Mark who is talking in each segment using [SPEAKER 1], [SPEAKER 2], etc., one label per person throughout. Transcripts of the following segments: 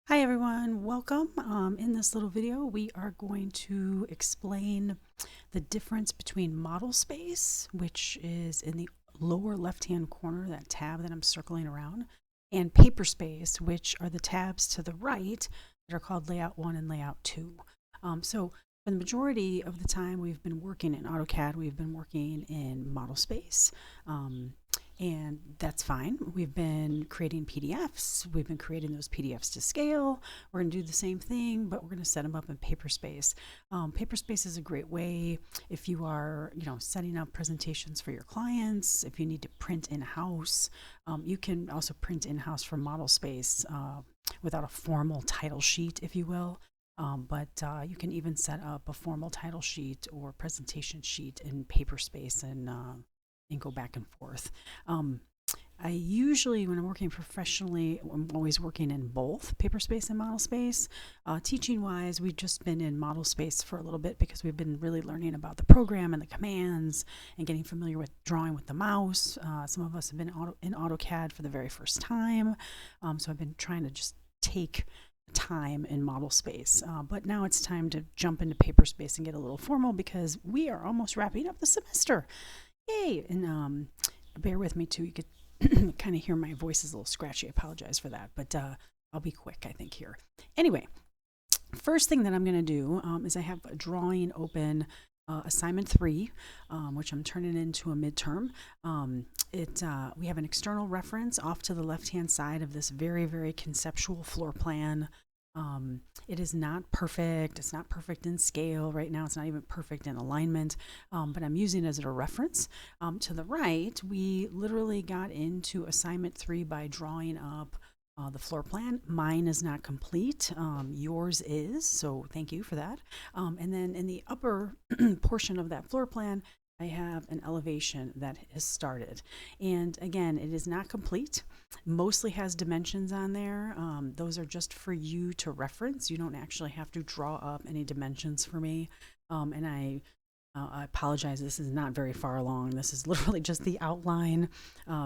[SPEAKER 1] Hi everyone, welcome. In this little video, we are going to explain the difference between model space, which is in the lower left-hand corner, that tab that I'm circling around, and PaperSpace, which are the tabs to the right that are called Layout 1 and Layout 2. So for the majority of the time we've been working in AutoCAD, we've been working in model space. And that's fine. We've been creating PDFs. We've been creating those PDFs to scale. We're going to do the same thing, but we're going to set them up in PaperSpace. PaperSpace is a great way if you are, setting up presentations for your clients. If you need to print in-house, you can also print in-house from model space without a formal title sheet, if you will. But you can even set up a formal title sheet or presentation sheet in PaperSpace and go back and forth. I usually, when I'm working professionally, I'm always working in both PaperSpace and model space. Teaching-wise, we've just been in model space for a little bit because we've been really learning about the program and the commands and getting familiar with drawing with the mouse. Some of us have been in AutoCAD for the very first time, so I've been trying to just take time in model space, but now it's time to jump into PaperSpace and get a little formal because we are almost wrapping up the semester. Yay! And bear with me too. You could kind of hear my voice is a little scratchy. I apologize for that, but I'll be quick, I think, here. Anyway, first thing that I'm going to do is I have a drawing open, assignment 3, which I'm turning into a midterm. We have an external reference off to the left-hand side of this very, very conceptual floor plan. It is not perfect. It's not perfect in scale right now. It's not even perfect in alignment, but I'm using it as a reference. To the right, we literally got into assignment 3 by drawing up the floor plan. Mine is not complete. Yours is, so thank you for that. And then in the upper portion of that floor plan, I have an elevation that has started. And again, it is not complete. Mostly has dimensions on there. Those are just for you to reference. You don't actually have to draw up any dimensions for me. And I apologize, this is not very far along. This is literally just the outline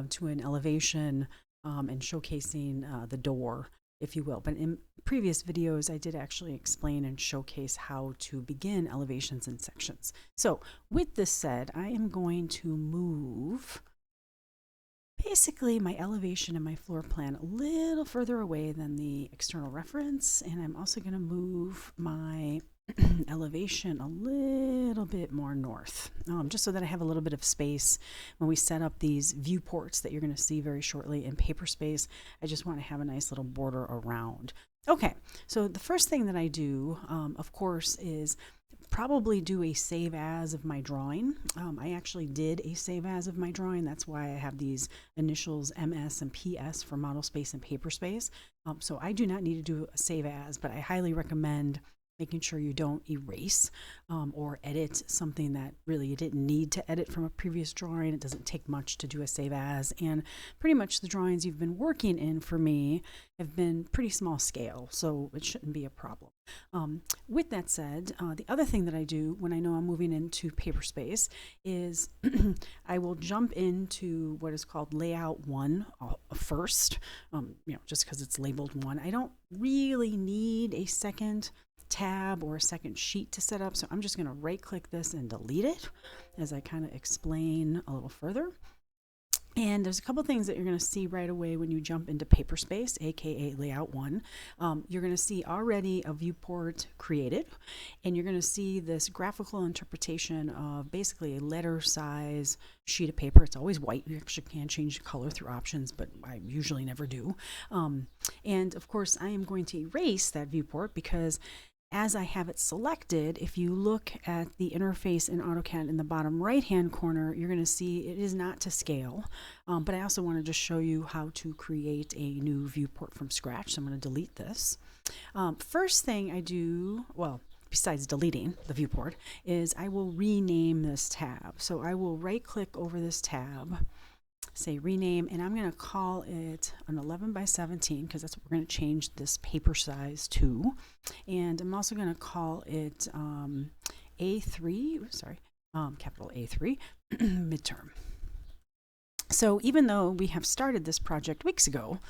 [SPEAKER 1] to an elevation and showcasing the door, if you will. But in previous videos, I did actually explain and showcase how to begin elevations and sections. So with this said, I am going to move basically my elevation and my floor plan a little further away than the external reference. And I'm also going to move my elevation a little bit more north, just so that I have a little bit of space when we set up these viewports that you're going to see very shortly in PaperSpace. I just want to have a nice little border around. Okay, so the first thing that I do, of course, is probably do a save as of my drawing. I actually did a save as of my drawing. That's why I have these initials MS and PS for model space and PaperSpace. So I do not need to do a save as, but I highly recommend making sure you don't erase or edit something that really you didn't need to edit from a previous drawing. It doesn't take much to do a save as, and pretty much the drawings you've been working in for me have been pretty small scale, so it shouldn't be a problem. With that said, the other thing that I do when I know I'm moving into PaperSpace is I will jump into what is called Layout 1 first, just because it's labeled 1. I don't really need a second tab or a second sheet to set up, so I'm just going to right click this and delete it as I kind of explain a little further. And there's a couple things that you're going to see right away when you jump into PaperSpace, aka Layout 1. You're going to see already a viewport created, and you're going to see this graphical interpretation of basically a letter size sheet of paper. It's always white. You actually can change the color through options, but I usually never do. And of course, I am going to erase that viewport because as I have it selected, if you look at the interface in AutoCAD in the bottom right-hand corner, you're going to see it is not to scale. But I also want to just show you how to create a new viewport from scratch. So I'm going to delete this. First thing I do, well, besides deleting the viewport, is I will rename this tab. So I will right-click over this tab, say rename, and I'm going to call it an 11 by 17 because that's what we're going to change this paper size to. And I'm also going to call it A3, capital A3 midterm. So even though we have started this project weeks ago,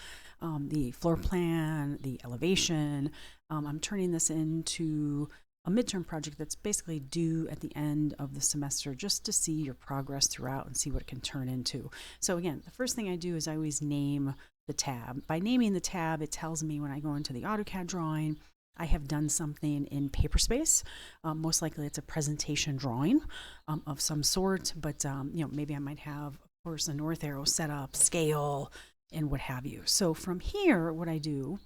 [SPEAKER 1] the floor plan, the elevation. I'm turning this into a midterm project that's basically due at the end of the semester, just to see your progress throughout and see what it can turn into. So again, the first thing I do is I always name the tab. By naming the tab, it tells me when I go into the AutoCAD drawing, I have done something in PaperSpace. Most likely it's a presentation drawing of some sort, but maybe I might have, of course, a north arrow set up, scale, and what have you. So from here, what I do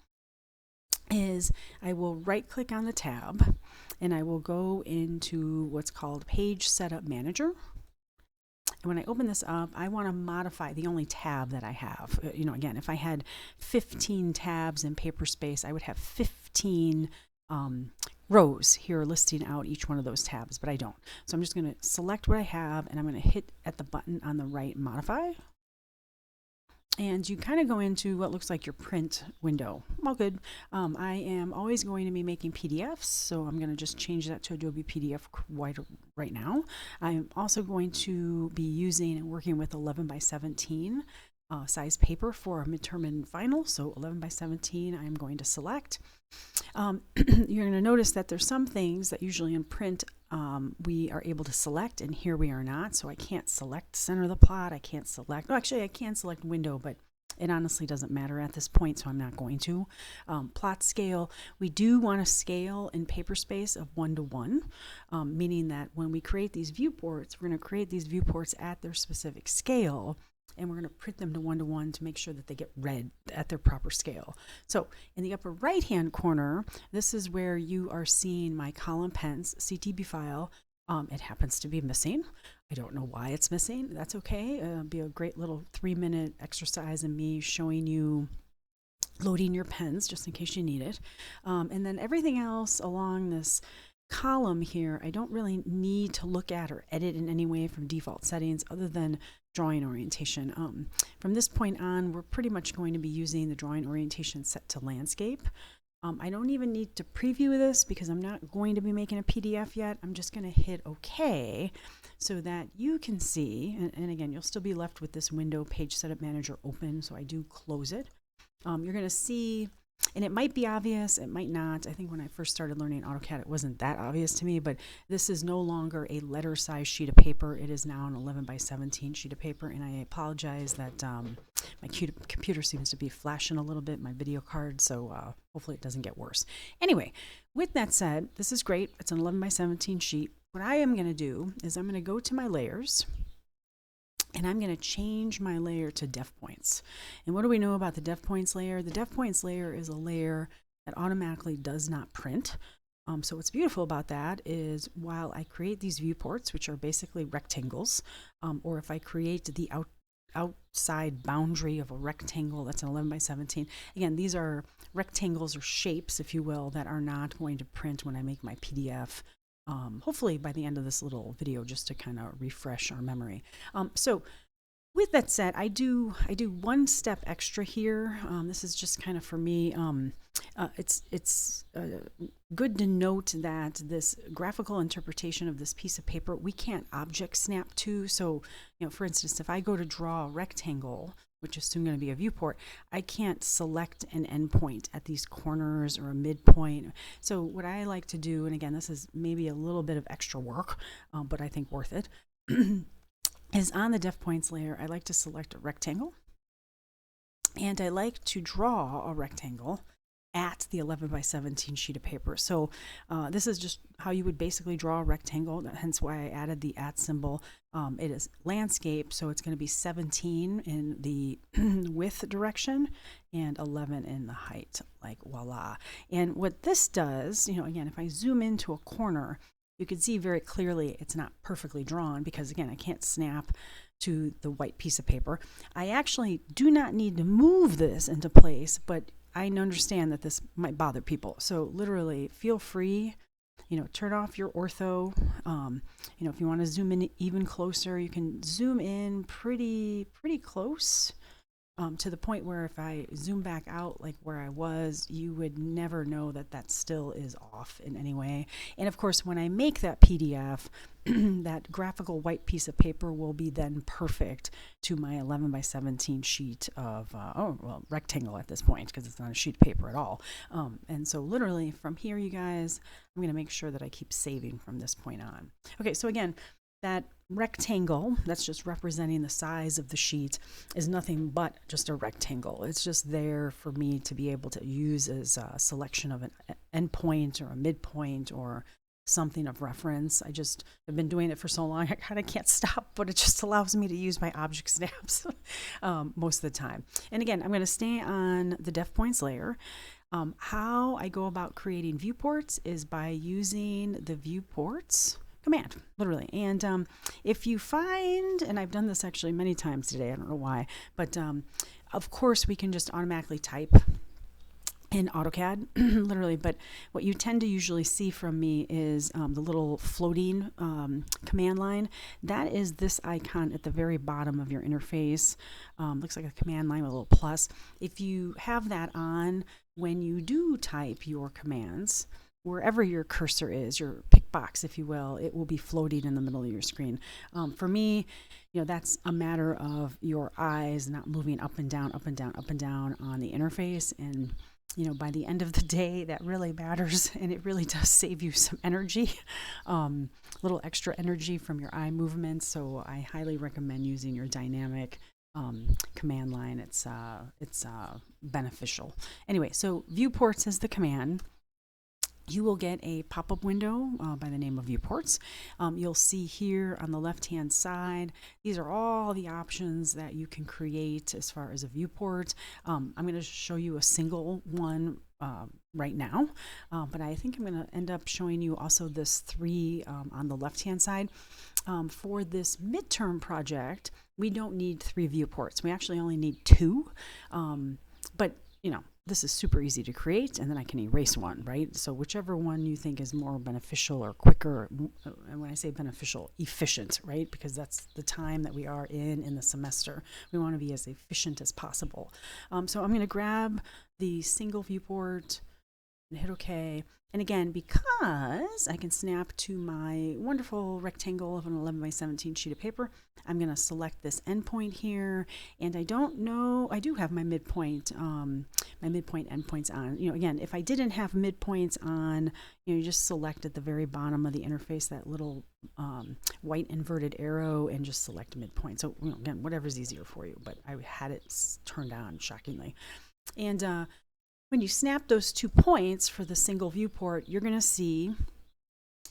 [SPEAKER 1] is I will right click on the tab and I will go into what's called Page Setup Manager. And when I open this up, I want to modify the only tab that I have. Again, if I had 15 tabs in PaperSpace, I would have 15 rows here listing out each one of those tabs, but I don't. So I'm just going to select what I have and I'm going to hit at the button on the right, Modify. And you kind of go into what looks like your print window. All good. I am always going to be making PDFs, so I'm going to just change that to Adobe PDF right now. I'm also going to be using and working with 11 by 17 size paper for a midterm and final. So 11 by 17 I'm going to select. You're going to notice that there's some things that usually in print we are able to select, and here we are not. So I can't select center of the plot. I can't select, actually I can select window, but it honestly doesn't matter at this point, so I'm not going to. Plot scale, we do want to scale in PaperSpace of 1:1, meaning that when we create these viewports, we're going to create these viewports at their specific scale, and we're going to print them to 1:1 to make sure that they get read at their proper scale. So in the upper right hand corner, this is where you are seeing my column pens CTB file. It happens to be missing. I don't know why it's missing. That's okay. It'll be a great little 3-minute exercise in me showing you loading your pens just in case you need it. And then everything else along this column here, I don't really need to look at or edit in any way from default settings other than drawing orientation. From this point on, we're pretty much going to be using the drawing orientation set to landscape. I don't even need to preview this because I'm not going to be making a PDF yet. I'm just going to hit OK so that you can see, and again, you'll still be left with this window Page Setup Manager open, so I do close it. You're going to see, and it might be obvious, it might not. I think when I first started learning AutoCAD, it wasn't that obvious to me, but this is no longer a letter size sheet of paper. It is now an 11 by 17 sheet of paper, and I apologize that my computer seems to be flashing a little bit, my video card, so hopefully it doesn't get worse. Anyway, with that said, this is great. It's an 11 by 17 sheet. What I am going to do is I'm going to go to my layers, and I'm going to change my layer to def points. And what do we know about the def points layer? The def points layer is a layer that automatically does not print. So what's beautiful about that is while I create these viewports, which are basically rectangles, or if I create the outside boundary of a rectangle that's an 11 by 17, again, these are rectangles or shapes, if you will, that are not going to print when I make my PDF. Hopefully by the end of this little video, just to kind of refresh our memory. So with that said, I do one step extra here. This is just kind of for me. It's good to note that this graphical interpretation of this piece of paper, we can't object snap to. So, for instance, if I go to draw a rectangle, which is soon going to be a viewport, I can't select an endpoint at these corners or a midpoint. So what I like to do, and again, this is maybe a little bit of extra work, but I think worth it, is on the def points layer, I like to select a rectangle, and I like to draw a rectangle at the 11 by 17 sheet of paper. So this is just how you would basically draw a rectangle, hence why I added the @ symbol. It is landscape, so it's going to be 17 in the width direction and 11 in the height, like voila. And what this does, again, if I zoom into a corner, you can see very clearly it's not perfectly drawn because, again, I can't snap to the white piece of paper. I actually do not need to move this into place, but I understand that this might bother people. So literally feel free, turn off your ortho. If you want to zoom in even closer, you can zoom in pretty close. to the point where if I zoom back out like where I was, you would never know that that still is off in any way. And of course, when I make that PDF, that graphical white piece of paper will be then perfect to my 11 by 17 sheet of, rectangle at this point, because it's not a sheet of paper at all. And so literally from here, you guys, I'm going to make sure that I keep saving from this point on. Okay, so again, that rectangle that's just representing the size of the sheet is nothing but just a rectangle. It's just there for me to be able to use as a selection of an endpoint or a midpoint or something of reference. I just have been doing it for so long, I kind of can't stop, but it just allows me to use my object snaps most of the time. And again, I'm going to stay on the def points layer. How I go about creating viewports is by using the viewports command, literally. And if you find, and I've done this actually many times today, I don't know why, but of course we can just automatically type in AutoCAD, literally, but what you tend to usually see from me is the little floating command line. That is this icon at the very bottom of your interface. Looks like a command line with a little plus. If you have that on, when you do type your commands, wherever your cursor is, your pick box, if you will, it will be floating in the middle of your screen. For me, that's a matter of your eyes not moving up and down, up and down, up and down on the interface. And by the end of the day, that really matters, and it really does save you some energy, little extra energy from your eye movements. So I highly recommend using your dynamic command line. It's beneficial. Anyway, so viewports is the command. You will get a pop-up window by the name of Viewports. You'll see here on the left-hand side, these are all the options that you can create as far as a viewport. I'm going to show you a single one right now, but I think I'm going to end up showing you also this 3 on the left-hand side. For this midterm project, we don't need 3 viewports. We actually only need 2, but this is super easy to create, and then I can erase one, right? So whichever one you think is more beneficial or quicker, and when I say beneficial, efficient, right? Because that's the time that we are in the semester. We want to be as efficient as possible. So I'm going to grab the single viewport and hit OK. And again, because I can snap to my wonderful rectangle of an 11 by 17 sheet of paper, I'm going to select this endpoint here. And I don't know, I do have my midpoint endpoints on. Again, if I didn't have midpoints on, you just select at the very bottom of the interface that little white inverted arrow and just select midpoint. So again, whatever's easier for you, but I had it turned on, shockingly. And when you snap those 2 points for the single viewport, you're going to see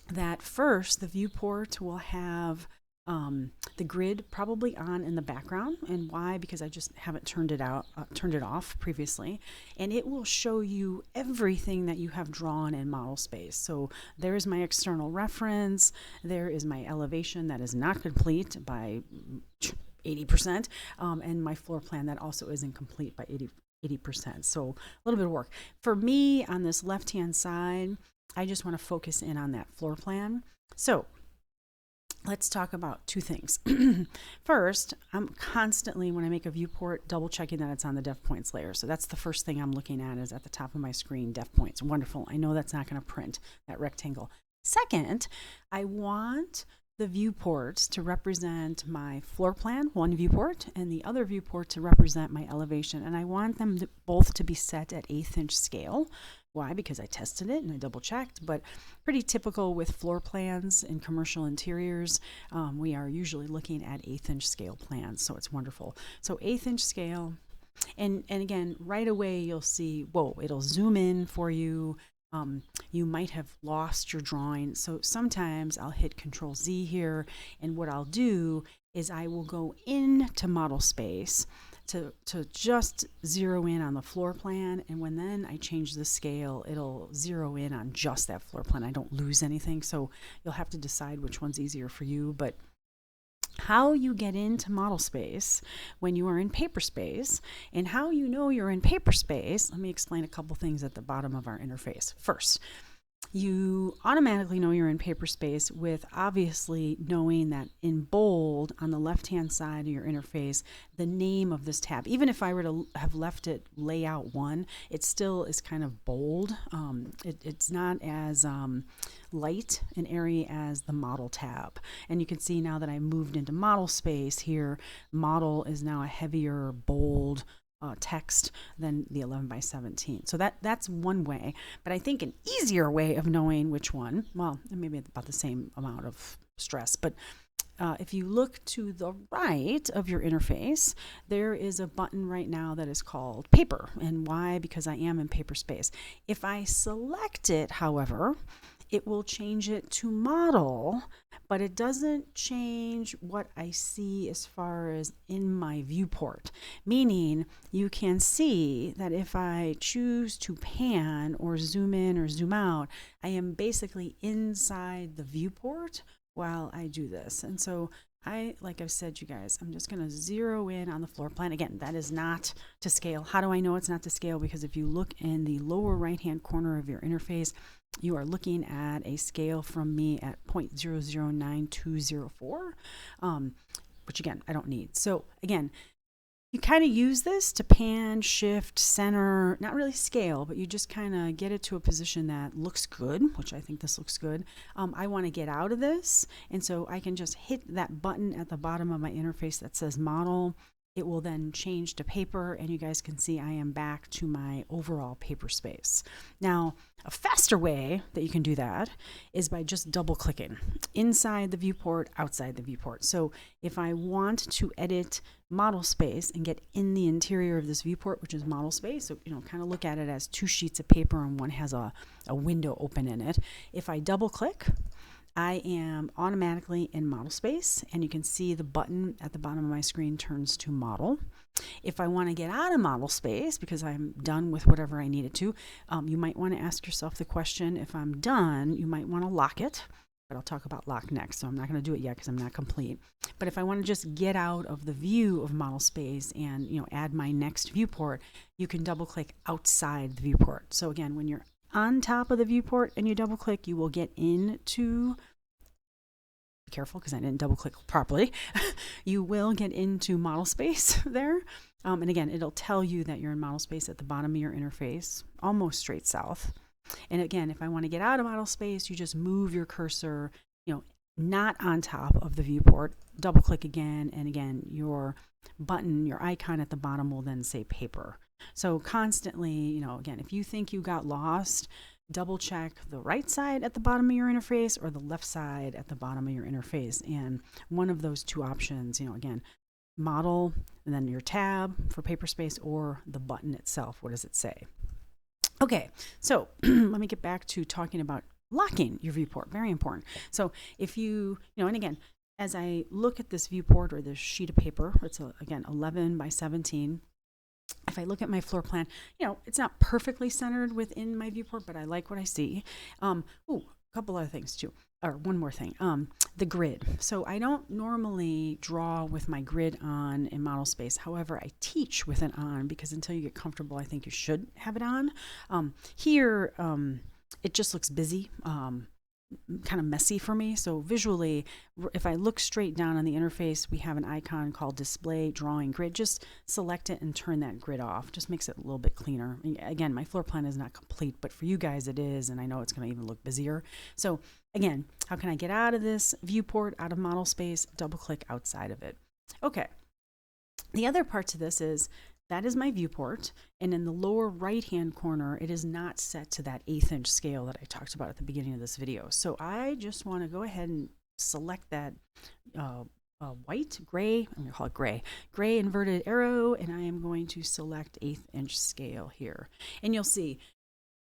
[SPEAKER 1] that first the viewport will have the grid probably on in the background. And why? Because I just haven't turned it off previously. And it will show you everything that you have drawn in model space. So there is my external reference. There is my elevation that is not complete by 80%, and my floor plan that also isn't complete by 80%. So a little bit of work. For me, on this left-hand side, I just want to focus in on that floor plan. So let's talk about 2 things. First, I'm constantly, when I make a viewport, double checking that it's on the def points layer. So that's the first thing I'm looking at, is at the top of my screen, def points. Wonderful. I know that's not going to print that rectangle. Second, I want the viewports to represent my floor plan, one viewport, and the other viewport to represent my elevation. And I want them both to be set at 1/8 inch scale. Why? Because I tested it and I double checked, but pretty typical with floor plans in commercial interiors. We are usually looking at 1/8 inch scale plans, so it's wonderful. So 1/8 inch scale, and again, right away you'll see, whoa, it'll zoom in for you. You might have lost your drawing. So sometimes I'll hit Control Z here, and what I'll do is I will go into model space to just zero in on the floor plan, and when then I change the scale, it'll zero in on just that floor plan. I don't lose anything, so you'll have to decide which one's easier for you. But how you get into model space when you are in PaperSpace, and how you know you're in PaperSpace, let me explain a couple things at the bottom of our interface. First, You automatically know you're in PaperSpace with obviously knowing that in bold on the left-hand side of your interface, the name of this tab. Even if I were to have left it layout 1, it still is kind of bold. It's not as light an area as the model tab. And you can see now that I moved into model space here, model is now a heavier, bold text than the 11 by 17. So that's one way. But I think an easier way of knowing which one, well, maybe about the same amount of stress, but if you look to the right of your interface, there is a button right now that is called paper. And why? Because I am in PaperSpace. If I select it, however, it will change it to model, but it doesn't change what I see as far as in my viewport. Meaning you can see that if I choose to pan or zoom in or zoom out, I am basically inside the viewport while I do this. And so like I've said, you guys, I'm just going to zero in on the floor plan. Again, that is not to scale. How do I know it's not to scale? Because if you look in the lower right-hand corner of your interface, you are looking at a scale from me at 0.009204, which again, I don't need. So again, you kind of use this to pan, shift, center, not really scale, but you just kind of get it to a position that looks good, which I think this looks good. I want to get out of this, and so I can just hit that button at the bottom of my interface that says model. It will then change to paper, and you guys can see I am back to my overall PaperSpace. Now, a faster way that you can do that is by just double clicking inside the viewport, outside the viewport. So if I want to edit model space and get in the interior of this viewport, which is model space, so kind of look at it as 2 sheets of paper and one has a window open in it. If I double click, I am automatically in model space, and you can see the button at the bottom of my screen turns to model. If I want to get out of model space because I'm done with whatever I needed to, you might want to ask yourself the question, if I'm done, you might want to lock it, but I'll talk about lock next, so I'm not going to do it yet because I'm not complete. But if I want to just get out of the view of model space and add my next viewport, you can double click outside the viewport. So again, when you're on top of the viewport and you double click, you will get into, be careful because I didn't double click properly, you will get into model space there. And again, it'll tell you that you're in model space at the bottom of your interface, almost straight south. And again, if I want to get out of model space, you just move your cursor, not on top of the viewport, double click again, and again, your button, your icon at the bottom will then say paper. So constantly, again, if you think you got lost, double check the right side at the bottom of your interface or the left side at the bottom of your interface. And one of those two options, again, model and then your tab for PaperSpace or the button itself. What does it say? Okay, so let me get back to talking about locking your viewport. Very important. So if you, and again, as I look at this viewport or this sheet of paper, it's again 11 by 17. If I look at my floor plan, it's not perfectly centered within my viewport, but I like what I see. A couple other things too, or one more thing, the grid. So I don't normally draw with my grid on in model space. However, I teach with it on because until you get comfortable, I think you should have it on. Here, it just looks busy. Kind of messy for me. So visually, if I look straight down on the interface, we have an icon called display drawing grid. Just select it and turn that grid off. Just makes it a little bit cleaner. Again, my floor plan is not complete, but for you guys it is, and I know it's going to even look busier. So again, how can I get out of this viewport, out of model space? Double click outside of it. Okay. The other part to this is that is my viewport, and in the lower right hand corner it is not set to that 1/8 inch scale that I talked about at the beginning of this video. So I just want to go ahead and select that gray inverted arrow, and I am going to select 1/8 inch scale here. And you'll see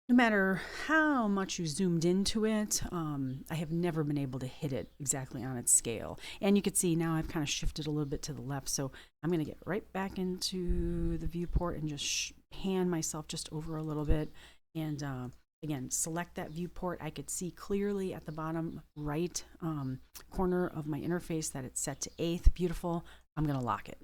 [SPEAKER 1] no matter how much you zoomed into it, I have never been able to hit it exactly on its scale. And you can see now I've kind of shifted a little bit to the left. So I'm going to get right back into the viewport and just pan myself just over a little bit. And again, select that viewport. I could see clearly at the bottom right corner of my interface that it's set to 1/8. Beautiful. I'm going to lock it.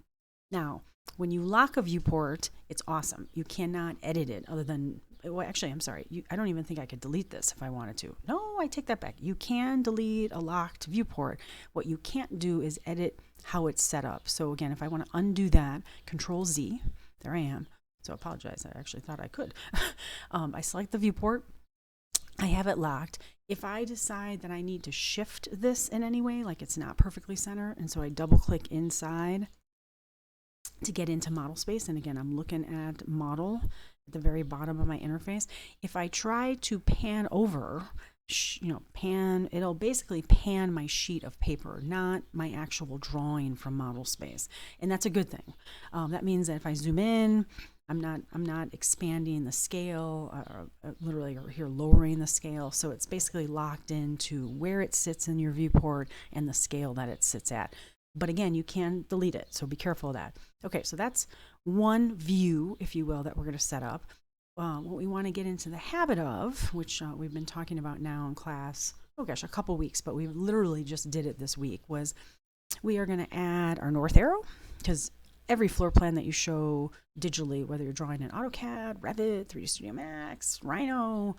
[SPEAKER 1] Now, when you lock a viewport, it's awesome. You cannot edit it other than well, actually, I'm sorry. I don't even think I could delete this if I wanted to. No, I take that back. You can delete a locked viewport. What you can't do is edit how it's set up. So again, if I want to undo that, Control Z, there I am. So I apologize. I actually thought I could. I select the viewport. I have it locked. If I decide that I need to shift this in any way, like it's not perfectly centered, and so I double click inside to get into model space, and again, I'm looking at model at the very bottom of my interface. If I try to pan over, it'll basically pan my sheet of paper, not my actual drawing from model space, and that's a good thing. That means that if I zoom in, I'm not expanding the scale, literally or here lowering the scale. So it's basically locked into where it sits in your viewport and the scale that it sits at. But again, you can delete it, so be careful of that. Okay, so that's one view, if you will, that we're going to set up. What we want to get into the habit of, which we've been talking about now in class, oh gosh, a couple weeks, but we literally just did it this week, was we are going to add our north arrow, because every floor plan that you show digitally, whether you're drawing in AutoCAD, Revit, 3D Studio Max, Rhino,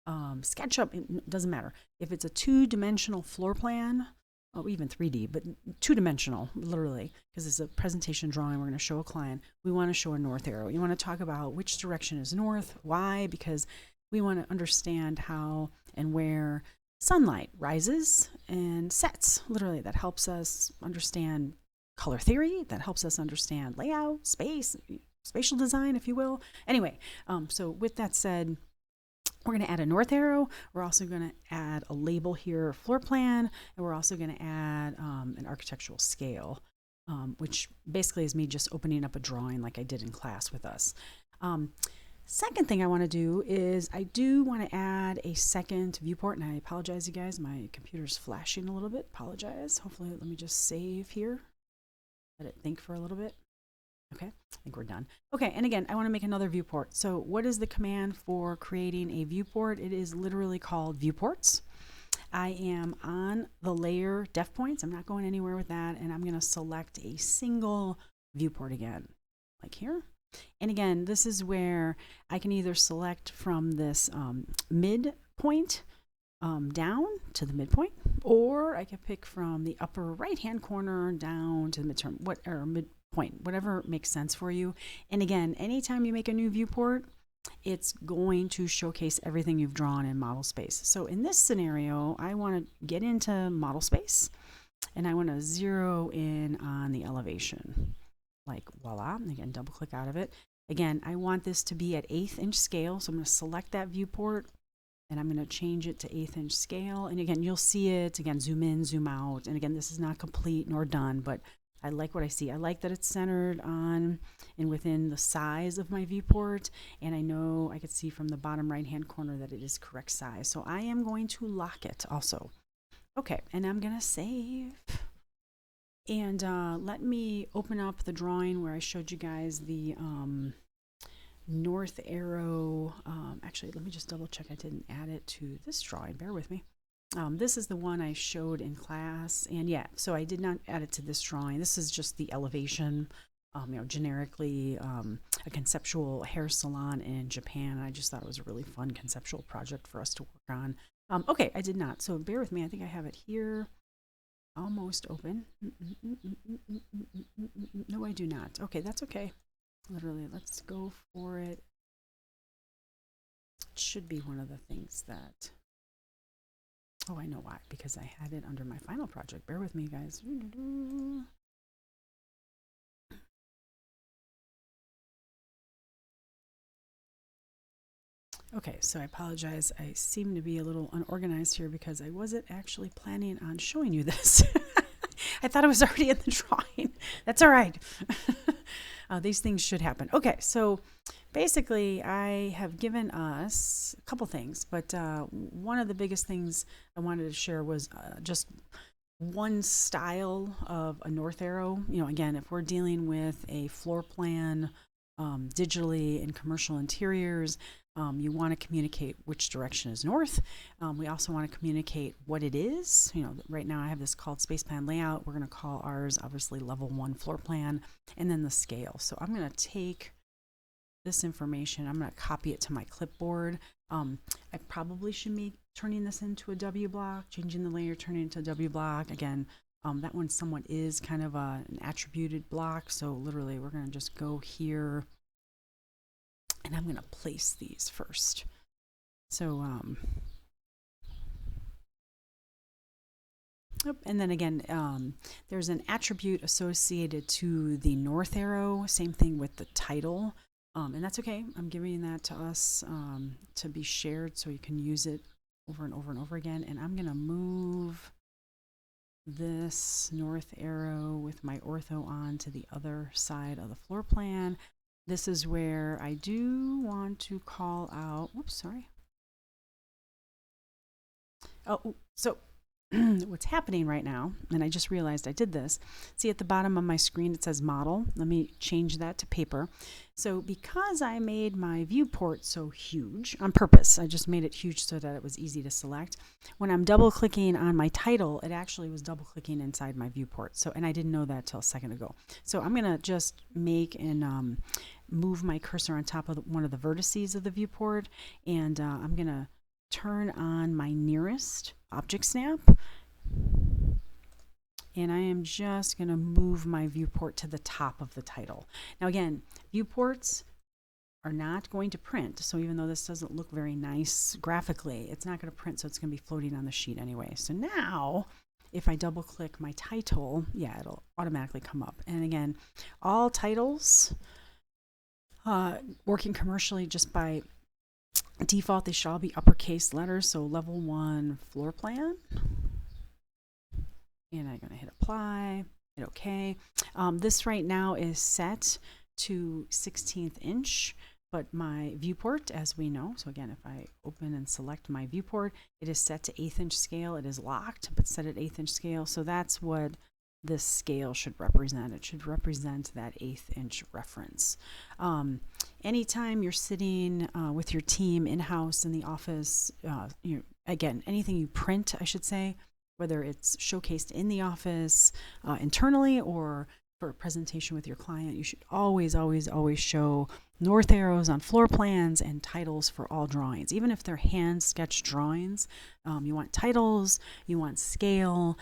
[SPEAKER 1] SketchUp, it doesn't matter. If it's a two-dimensional floor plan, or even 3D, but two-dimensional, literally, because it's a presentation drawing we're going to show a client, we want to show a north arrow. You want to talk about which direction is north, why, because we want to understand how and where sunlight rises and sets. Literally, that helps us understand color theory, that helps us understand layout, space, spatial design, if you will. Anyway, so with that said, we're going to add a north arrow. We're also going to add a label here, floor plan, and we're also going to add an architectural scale, which basically is me just opening up a drawing like I did in class with us. Second thing I want to do is I do want to add a second viewport, and I apologize, you guys. My computer's flashing a little bit. Apologize. Hopefully, let me just save here. Let it think for a little bit. Okay, I think we're done. Okay, and again, I want to make another viewport. So what is the command for creating a viewport? It is literally called Viewports. I am on the layer def points. I'm not going anywhere with that, and I'm going to select a single viewport again, like here. And again, this is where I can either select from this midpoint down to the midpoint, or I can pick from the upper right-hand corner down to the midpoint, whatever makes sense for you. And again, anytime you make a new viewport, it's going to showcase everything you've drawn in model space. So in this scenario, I want to get into model space, and I want to zero in on the elevation, like voila. And again, double click out of it. Again, I want this to be at 1/8 inch scale, so I'm going to select that viewport, and I'm going to change it to 1/8 inch scale. And again, you'll see it, again, zoom in, zoom out. And again, this is not complete nor done, but I like what I see. I like that it's centered on and within the size of my viewport. And I know I could see from the bottom right-hand corner that it is correct size. So I am going to lock it also. Okay, and I'm going to save. And let me open up the drawing where I showed you guys the north arrow. Actually, let me just double check I didn't add it to this drawing. Bear with me. This is the one I showed in class, and yeah, so I did not add it to this drawing. This is just the elevation, generically a conceptual hair salon in Japan. I just thought it was a really fun conceptual project for us to work on. Okay, I did not, so bear with me. I think I have it here, almost open. No, I do not. Okay, that's okay. Literally, let's go for it. It should be one of the things that... Oh, I know why, because I had it under my final project. Bear with me, guys. Okay, so I apologize. I seem to be a little unorganized here because I wasn't actually planning on showing you this. I thought it was already in the drawing. That's all right. These things should happen. Okay, so basically I have given us a couple things, but one of the biggest things I wanted to share was just one style of a north arrow. Again, if we're dealing with a floor plan digitally in commercial interiors, you want to communicate which direction is north. We also want to communicate what it is. Right now I have this called space plan layout. We're going to call ours obviously level 1 floor plan, and then the scale. So I'm going to take this information, I'm going to copy it to my clipboard. I probably should be turning this into a W block, changing the layer, turning it into a W block. Again, that one somewhat is kind of an attributed block. So literally we're going to just go here and I'm going to place these first. So, and then again, there's an attribute associated to the north arrow. Same thing with the title. And that's okay. I'm giving that to us to be shared so you can use it over and over and over again. And I'm going to move this north arrow with my ortho on to the other side of the floor plan. This is where I do want to call out, whoops, sorry. Oh, so what's happening right now, and I just realized I did this. See at the bottom of my screen, it says model. Let me change that to paper. So because I made my viewport so huge on purpose, I just made it huge so that it was easy to select. When I'm double clicking on my title, it actually was double clicking inside my viewport. So, and I didn't know that till a second ago. So I'm going to just make and move my cursor on top of one of the vertices of the viewport, and I'm going to turn on my nearest object snap, and I am just going to move my viewport to the top of the title. Now again, viewports are not going to print, so even though this doesn't look very nice graphically, it's not going to print, so it's going to be floating on the sheet anyway. So now if I double click my title, yeah, it'll automatically come up. And again, all titles working commercially, just by default, they should all be uppercase letters. So level 1 floor plan, and I'm going to hit apply, hit OK. This right now is set to 16th inch, but my viewport, as we know, so again, if I open and select my viewport, it is set to 1/8 inch scale. It is locked, but set at 1/8 inch scale. So that's what this scale should represent. It should represent that 1/8 inch reference. Anytime you're sitting with your team in-house in the office, again, anything you print, I should say, whether it's showcased in the office internally or for a presentation with your client, you should always, always, always show north arrows on floor plans and titles for all drawings. Even if they're hand sketched drawings, you want titles, you want scale,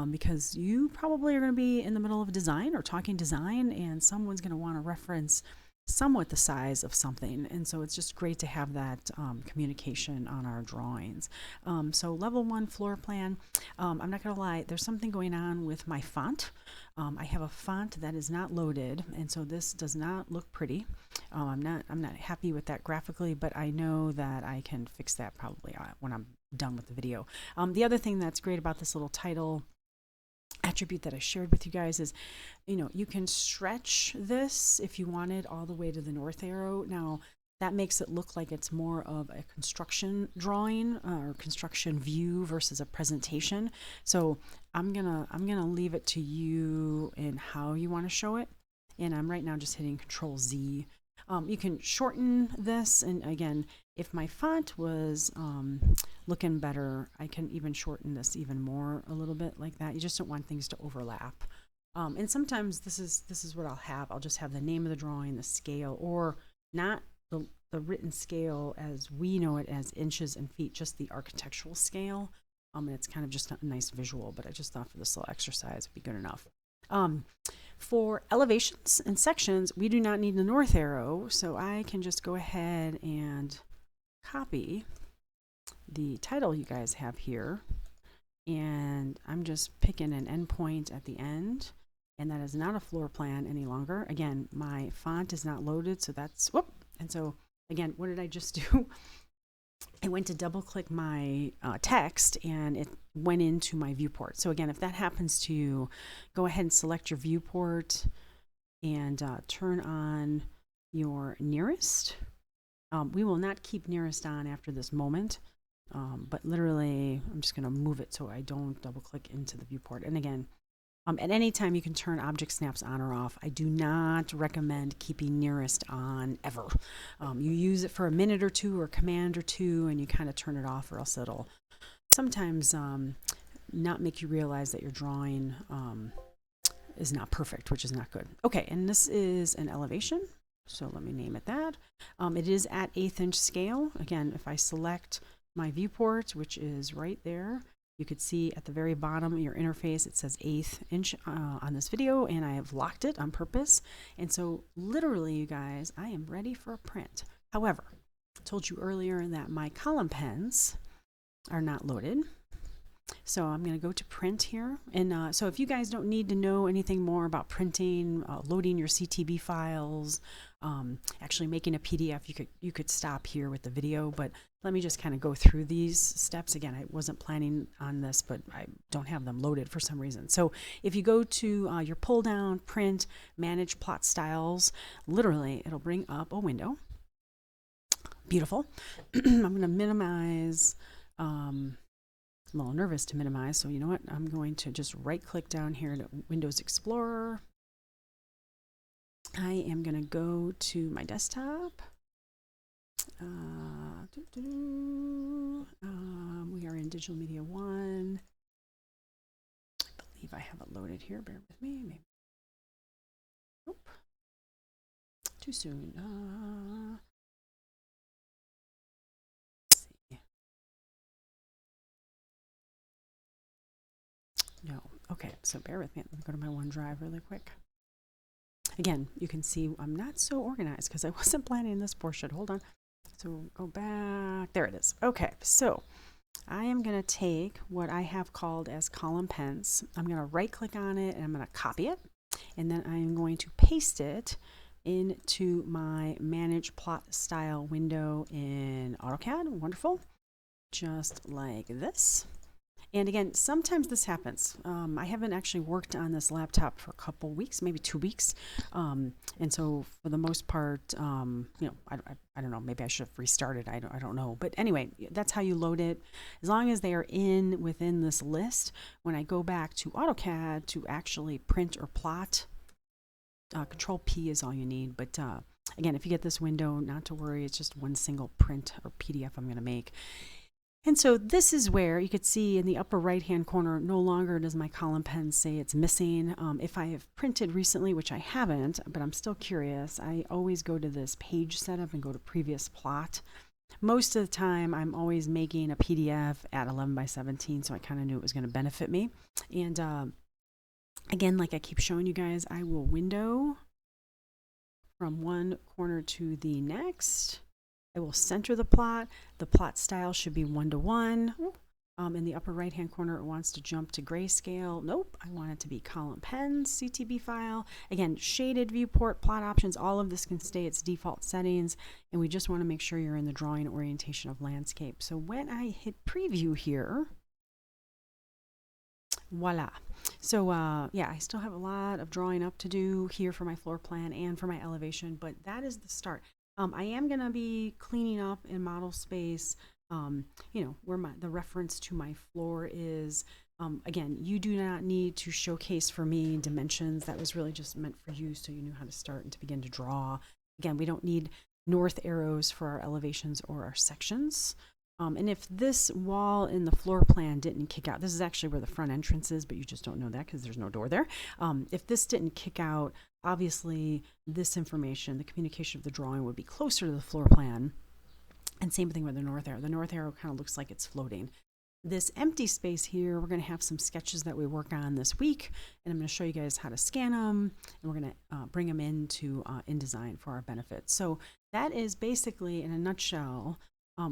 [SPEAKER 1] because you probably are going to be in the middle of design or talking design, and someone's going to want to reference somewhat the size of something, and so it's just great to have that communication on our drawings. So level 1 floor plan, I'm not gonna lie, there's something going on with my font. I have a font that is not loaded, and so this does not look pretty. I'm not happy with that graphically, but I know that I can fix that probably when I'm done with the video. The other thing that's great about this little title attribute that I shared with you guys is, you can stretch this if you wanted all the way to the north arrow. Now that makes it look like it's more of a construction drawing or construction view versus a presentation. So I'm gonna leave it to you in how you want to show it, and I'm right now just hitting Control Z. You can shorten this, and again, if my font was looking better, I can even shorten this even more a little bit like that. You just don't want things to overlap. And sometimes this is what I'll have. I'll just have the name of the drawing, the scale, or not the written scale as we know it as inches and feet, just the architectural scale. And it's kind of just a nice visual, but I just thought for this little exercise would be good enough. For elevations and sections, we do not need the north arrow, so I can just go ahead and copy the title you guys have here, and I'm just picking an endpoint at the end, and that is not a floor plan any longer. Again, my font is not loaded, so that's whoop. And so again, what did I just do? I went to double click my text, and it went into my viewport. So again, if that happens to you, go ahead and select your viewport and turn on your nearest. We will not keep nearest on after this moment, but literally I'm just going to move it so I don't double click into the viewport. And again, at any time you can turn object snaps on or off. I do not recommend keeping nearest on ever. You use it for a minute or two or command or two, and you kind of turn it off, or else it'll sometimes not make you realize that your drawing is not perfect, which is not good. Okay, and this is an elevation. So let me name it that. It is at 1/8 inch scale. Again, if I select my viewport, which is right there, you could see at the very bottom of your interface, it says 1/8 inch on this video, and I have locked it on purpose. And so literally, you guys, I am ready for a print. However, I told you earlier that my column pens are not loaded. So I'm going to go to print here. And so if you guys don't need to know anything more about printing, loading your CTB files, actually making a PDF, you could stop here with the video. But let me just kind of go through these steps. Again, I wasn't planning on this, but I don't have them loaded for some reason. So if you go to your pull down, print, manage plot styles, literally it'll bring up a window. Beautiful. I'm going to minimize. I'm a little nervous to minimize, so you know what? I'm going to just right click down here to Windows Explorer. I am going to go to my desktop. We are in Digital Media 1. I believe I have it loaded here. Bear with me. Maybe. Nope. Too soon. No. Okay, so bear with me. Let me go to my OneDrive really quick. Again, you can see I'm not so organized because I wasn't planning this portion. Hold on. So go back. There it is. Okay, so I am going to take what I have called as column pens. I'm going to right click on it and I'm going to copy it. And then I'm going to paste it into my manage plot style window in AutoCAD. Wonderful. Just like this. And again, sometimes this happens. I haven't actually worked on this laptop for a couple weeks, maybe 2 weeks. And so for the most part, you know, I don't know, maybe I should have restarted. I don't know. But anyway, that's how you load it. As long as they are within this list, when I go back to AutoCAD to actually print or plot, Control P is all you need. But again, if you get this window, not to worry, it's just one single print or PDF I'm going to make. And so this is where you could see in the upper right hand corner, no longer does my column pen say it's missing. If I have printed recently, which I haven't, but I'm still curious, I always go to this page setup and go to previous plot. Most of the time I'm always making a PDF at 11 by 17, so I kind of knew it was going to benefit me. And again, like I keep showing you guys, I will window from one corner to the next. I will center the plot. The plot style should be 1:1. In the upper right hand corner, it wants to jump to grayscale. Nope, I want it to be column pen, CTB file. Again, shaded viewport, plot options, all of this can stay its default settings. And we just want to make sure you're in the drawing orientation of landscape. So when I hit preview here, voila. So yeah, I still have a lot of drawing up to do here for my floor plan and for my elevation, but that is the start. I am going to be cleaning up in model space, you know, where the reference to my floor is. Again, you do not need to showcase for me dimensions. That was really just meant for you so you knew how to start and to begin to draw. Again, we don't need north arrows for our elevations or our sections. And if this wall in the floor plan didn't kick out, this is actually where the front entrance is, but you just don't know that because there's no door there. If this didn't kick out, obviously this information, the communication of the drawing would be closer to the floor plan. And same thing with the north arrow. The north arrow kind of looks like it's floating. This empty space here, we're going to have some sketches that we work on this week, and I'm going to show you guys how to scan them, and we're going to bring them into InDesign for our benefit. So that is basically, in a nutshell,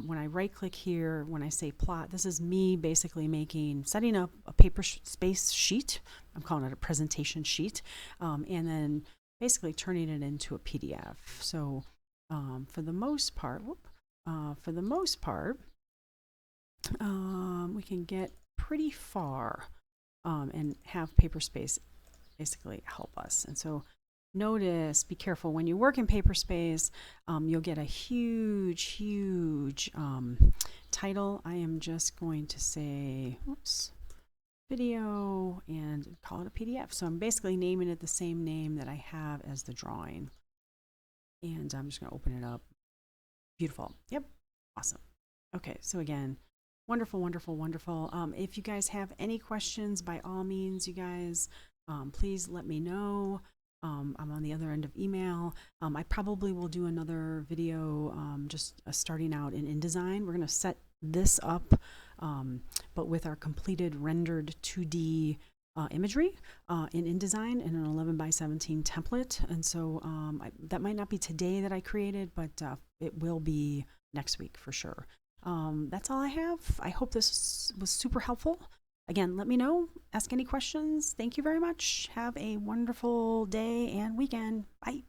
[SPEAKER 1] when I right click here, when I say plot, this is me basically setting up a PaperSpace sheet. I'm calling it a presentation sheet, and then basically turning it into a PDF. So for the most part, we can get pretty far and have PaperSpace basically help us. And so notice, be careful when you work in PaperSpace, you'll get a huge title. I am just going to say, oops, video, and call it a PDF. So I'm basically naming it the same name that I have as the drawing. And I'm just going to open it up. Beautiful. Yep. Awesome. Okay. So again, wonderful, wonderful, wonderful. If you guys have any questions, by all means, you guys, please let me know. I'm on the other end of email. I probably will do another video just starting out in InDesign. We're going to set this up, but with our completed rendered 2D imagery in InDesign in an 11 by 17 template. And so that might not be today that I created, but it will be next week for sure. That's all I have. I hope this was super helpful. Again, let me know. Ask any questions. Thank you very much. Have a wonderful day and weekend. Bye.